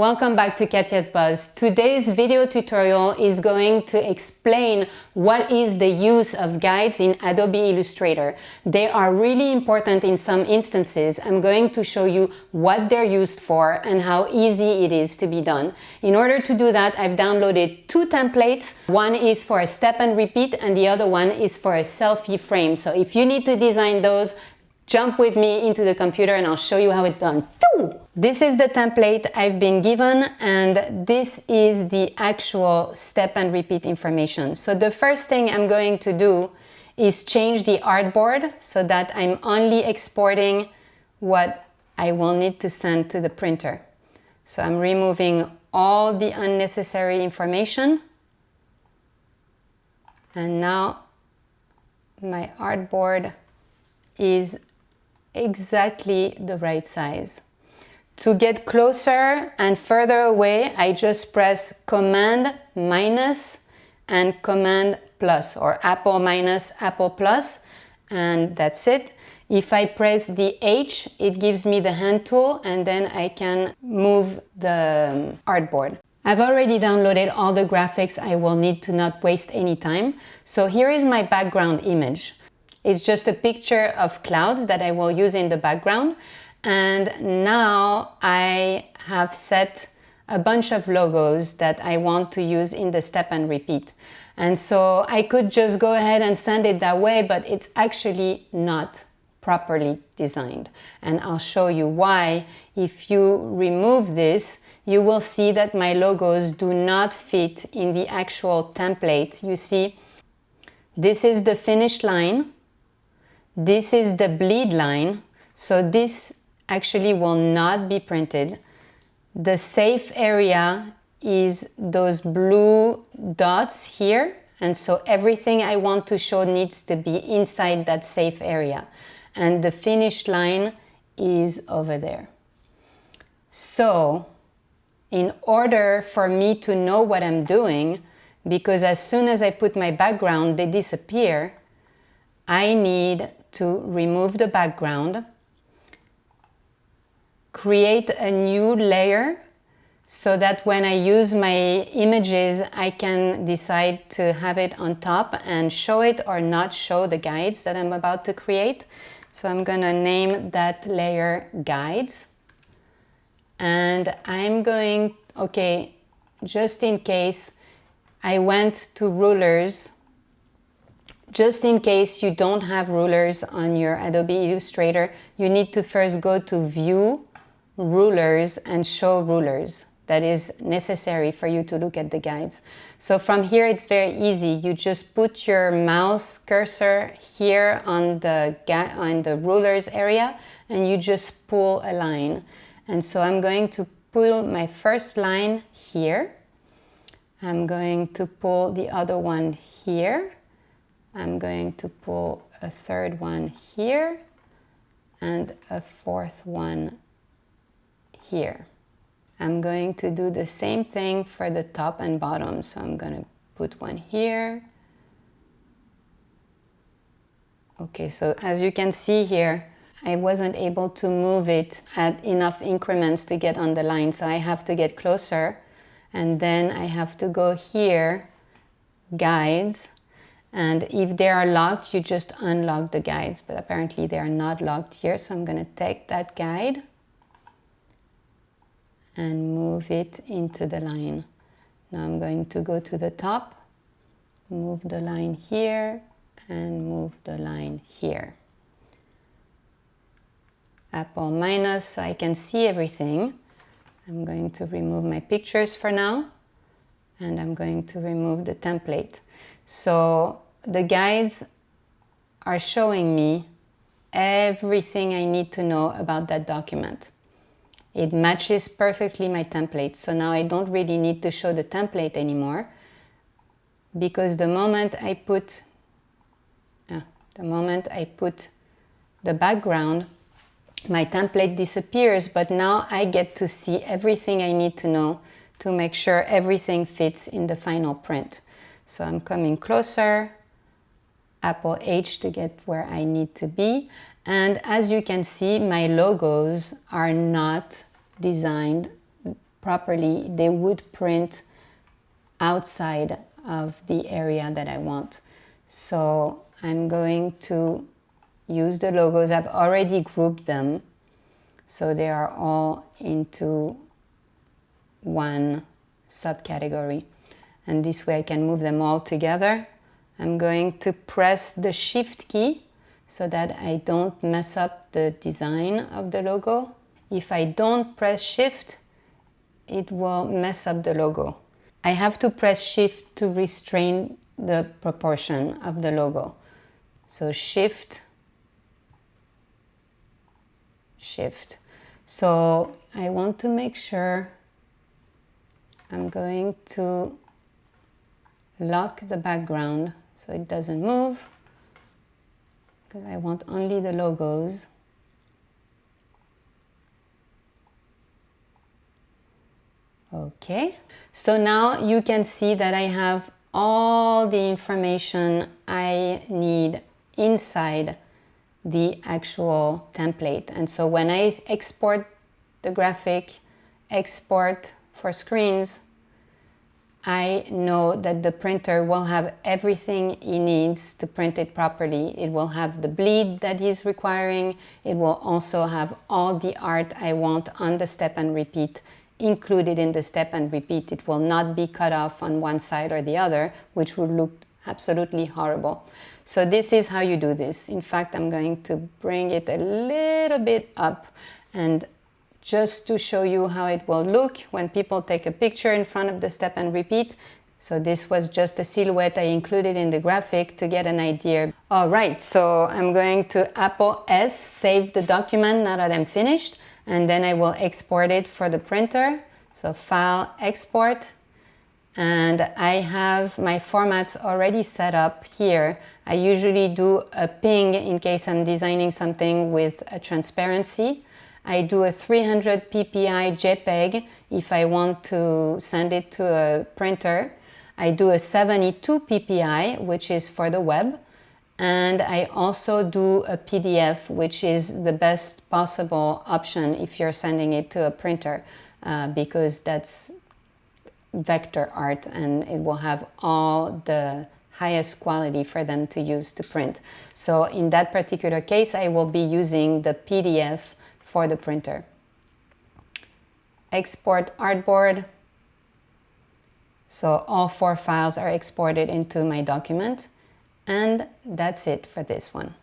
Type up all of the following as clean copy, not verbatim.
Welcome back to Katia's Buzz. Today's video tutorial is going to explain what is the use of guides in Adobe Illustrator. They are really important in some instances. I'm going to show you what they're used for and how easy it is to be done. In order to do that, I've downloaded two templates. One is for a step and repeat and the other one is for a selfie frame. So if you need to design those, jump with me into the computer and I'll show you how it's done. This is the template I've been given and this is the actual step and repeat information. So the first thing I'm going to do is change the artboard so that I'm only exporting what I will need to send to the printer. So I'm removing all the unnecessary information. And now my artboard is exactly the right size. To get closer and further away, I just press Command minus and Command plus, or Apple minus, Apple plus, and that's it. If I press the H, it gives me the hand tool and then I can move the artboard. I've already downloaded all the graphics I will need to not waste any time. So here is my background image. It's just a picture of clouds that I will use in the background. And now I have set a bunch of logos that I want to use in the step and repeat. And so I could just go ahead and send it that way, but it's actually not properly designed. And I'll show you why. If you remove this, you will see that my logos do not fit in the actual template. You see, this is the finished line. This is the bleed line. So this actually will not be printed. The safe area is those blue dots here, and so everything I want to show needs to be inside that safe area. And the finished line is over there. So in order for me to know what I'm doing, because as soon as I put my background, they disappear, I need to remove the background, create a new layer so that when I use my images, I can decide to have it on top and show it or not show the guides that I'm about to create. So I'm gonna name that layer Guides. And I'm going, okay, just in case I went to rulers, just in case you don't have rulers on your Adobe Illustrator, you need to first go to View, Rulers, and Show Rulers. That is necessary for you to look at the guides. So from here it's very easy. You just put your mouse cursor here on the rulers area and you just pull a line. And so I'm going to pull my first line here. I'm going to pull the other one here. I'm going to pull a third one here and a fourth one here. I'm going to do the same thing for the top and bottom. So I'm going to put one here. Okay, so as you can see here, I wasn't able to move it at enough increments to get on the line. So I have to get closer and then I have to go here, Guides. And if they are locked, you just unlock the guides, but apparently they are not locked here. So I'm going to take that guide and move it into the line. Now I'm going to go to the top, move the line here, and move the line here. Apple minus, so I can see everything. I'm going to remove my pictures for now, and I'm going to remove the template. So the guides are showing me everything I need to know about that document. It matches perfectly my template. So now I don't really need to show the template anymore because the moment I put the background, my template disappears, but now I get to see everything I need to know to make sure everything fits in the final print. So I'm coming closer, Apple H to get where I need to be. And as you can see, my logos are not designed properly, they would print outside of the area that I want. So I'm going to use the logos. I've already grouped them, so they are all into one subcategory. And this way I can move them all together. I'm going to press the Shift key so that I don't mess up the design of the logo. If I don't press Shift, it will mess up the logo. I have to press Shift to restrain the proportion of the logo. So Shift, Shift. So I want to make sure I'm going to lock the background so it doesn't move, because I want only the logos. Okay, so now you can see that I have all the information I need inside the actual template. And so when I export the graphic, export for screens, I know that the printer will have everything he needs to print it properly. It will have the bleed that he's requiring. It will also have all the art I want on the step and repeat included in the step and repeat. It will not be cut off on one side or the other, which would look absolutely horrible. So this is how you do this. In fact, I'm going to bring it a little bit up, and just to show you how it will look when people take a picture in front of the step and repeat. So this was just a silhouette I included in the graphic to get an idea. All right, so I'm going to Apple S, save the document now that I'm finished, and then I will export it for the printer. So File, Export, and I have my formats already set up here. I usually do a ping in case I'm designing something with a transparency. I do a 300 ppi JPEG if I want to send it to a printer. I do a 72 ppi, which is for the web. And I also do a PDF, which is the best possible option if you're sending it to a printer, because that's vector art and it will have all the highest quality for them to use to print. So in that particular case, I will be using the PDF for the printer. Export artboard. So all 4 files are exported into my document, and that's it for this one.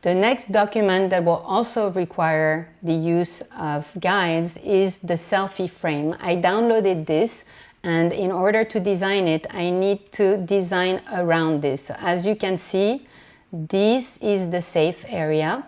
The next document that will also require the use of guides is the selfie frame. I downloaded this, and in order to design it, I need to design around this. So as you can see, this is the safe area.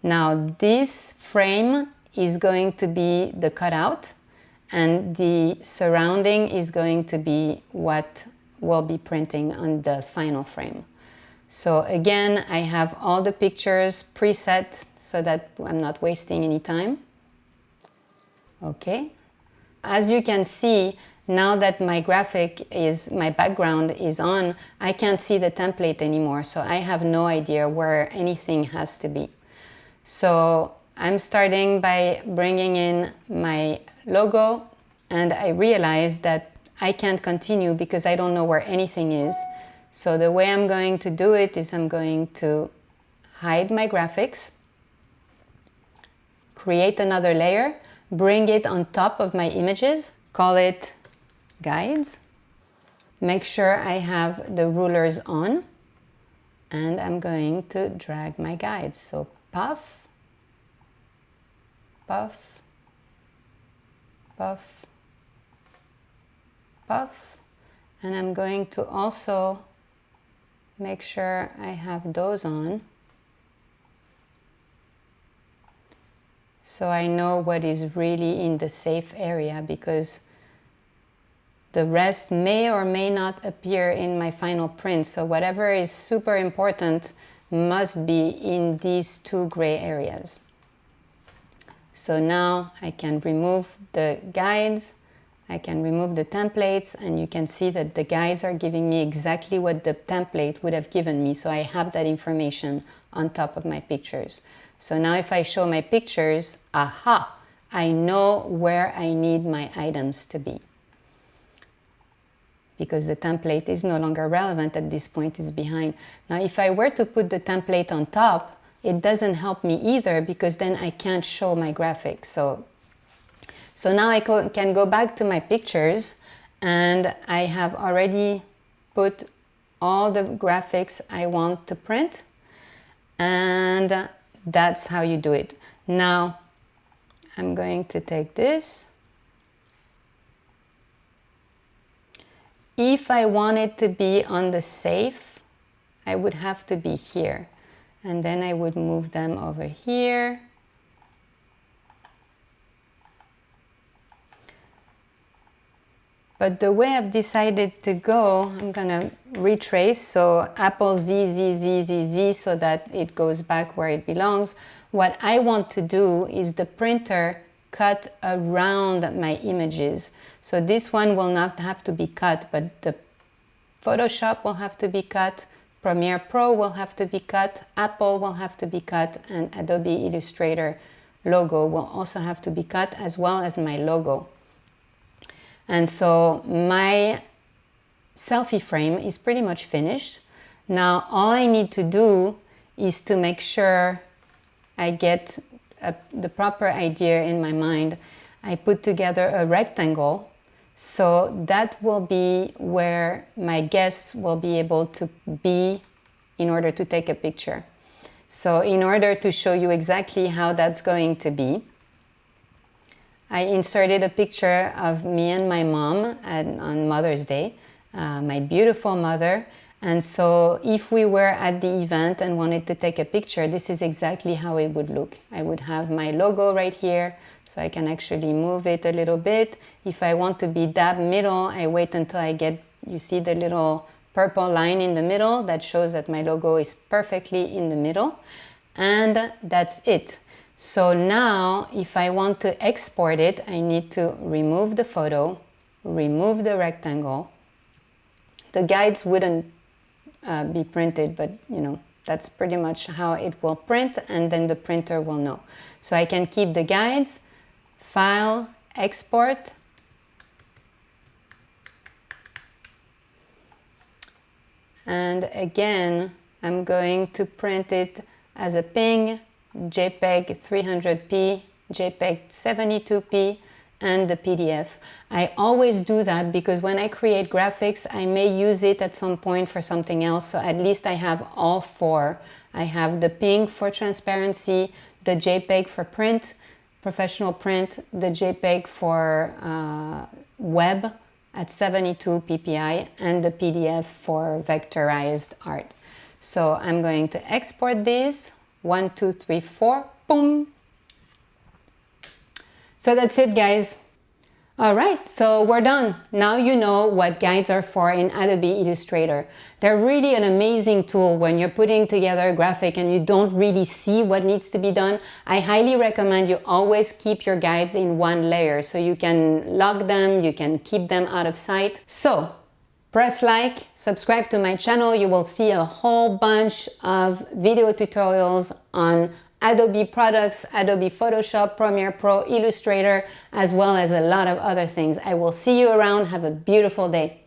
Now this frame is going to be the cutout, and the surrounding is going to be what we'll be printing on the final frame. So again, I have all the pictures preset so that I'm not wasting any time. Okay. As you can see, now that my my background is on, I can't see the template anymore. So I have no idea where anything has to be. So I'm starting by bringing in my logo, and I realize that I can't continue because I don't know where anything is. So the way I'm going to do it is I'm going to hide my graphics, create another layer, bring it on top of my images, call it guides, make sure I have the rulers on, and I'm going to drag my guides. So puff, puff, puff, puff, and I'm going to also make sure I have those on so I know what is really in the safe area, because the rest may or may not appear in my final print. So whatever is super important must be in these 2 gray areas. So now I can remove the guides, I can remove the templates, and you can see that the guides are giving me exactly what the template would have given me. So I have that information on top of my pictures. So now if I show my pictures, aha, I know where I need my items to be. Because the template is no longer relevant at this point, it's behind. Now, if I were to put the template on top, it doesn't help me either, because then I can't show my graphics. So now I can go back to my pictures, and I have already put all the graphics I want to print, and that's how you do it. Now, I'm going to take this. If I want it to be on the safe, I would have to be here. And then I would move them over here. But the way I've decided to go, I'm gonna retrace. So Apple Z, Z, Z, Z, Z, so that it goes back where it belongs. What I want to do is the printer cut around my images. So this one will not have to be cut, but the Photoshop will have to be cut, Premiere Pro will have to be cut, Apple will have to be cut, and Adobe Illustrator logo will also have to be cut, as well as my logo. And so my selfie frame is pretty much finished. Now all I need to do is to make sure I get the proper idea in my mind. I put together a rectangle, so that will be where my guests will be able to be in order to take a picture. So in order to show you exactly how that's going to be, I inserted a picture of me and my mom on Mother's Day, my beautiful mother. And so if we were at the event and wanted to take a picture, this is exactly how it would look. I would have my logo right here, so I can actually move it a little bit. If I want to be dab middle, I wait until I get, you see the little purple line in the middle that shows that my logo is perfectly in the middle. And that's it. So now if I want to export it, I need to remove the photo, remove the rectangle. The guides wouldn't be printed, but you know, that's pretty much how it will print, and then the printer will know. So I can keep the guides, file, export, and again I'm going to print it as a PNG, JPEG 300p, JPEG 72p, and the PDF. I always do that because when I create graphics, I may use it at some point for something else, so at least I have all four. I have the PNG for transparency, the JPEG for print, professional print, the JPEG for web at 72 ppi, and the PDF for vectorized art. So I'm going to export these, 1, 2, 3, 4, boom. So that's it, guys. All right, so we're done. Now you know what guides are for in Adobe Illustrator. They're really an amazing tool when you're putting together a graphic and you don't really see what needs to be done. I highly recommend you always keep your guides in one layer so you can lock them, you can keep them out of sight. So press like, subscribe to my channel. You will see a whole bunch of video tutorials on Adobe products, Adobe Photoshop, Premiere Pro, Illustrator, as well as a lot of other things. I will see you around. Have a beautiful day.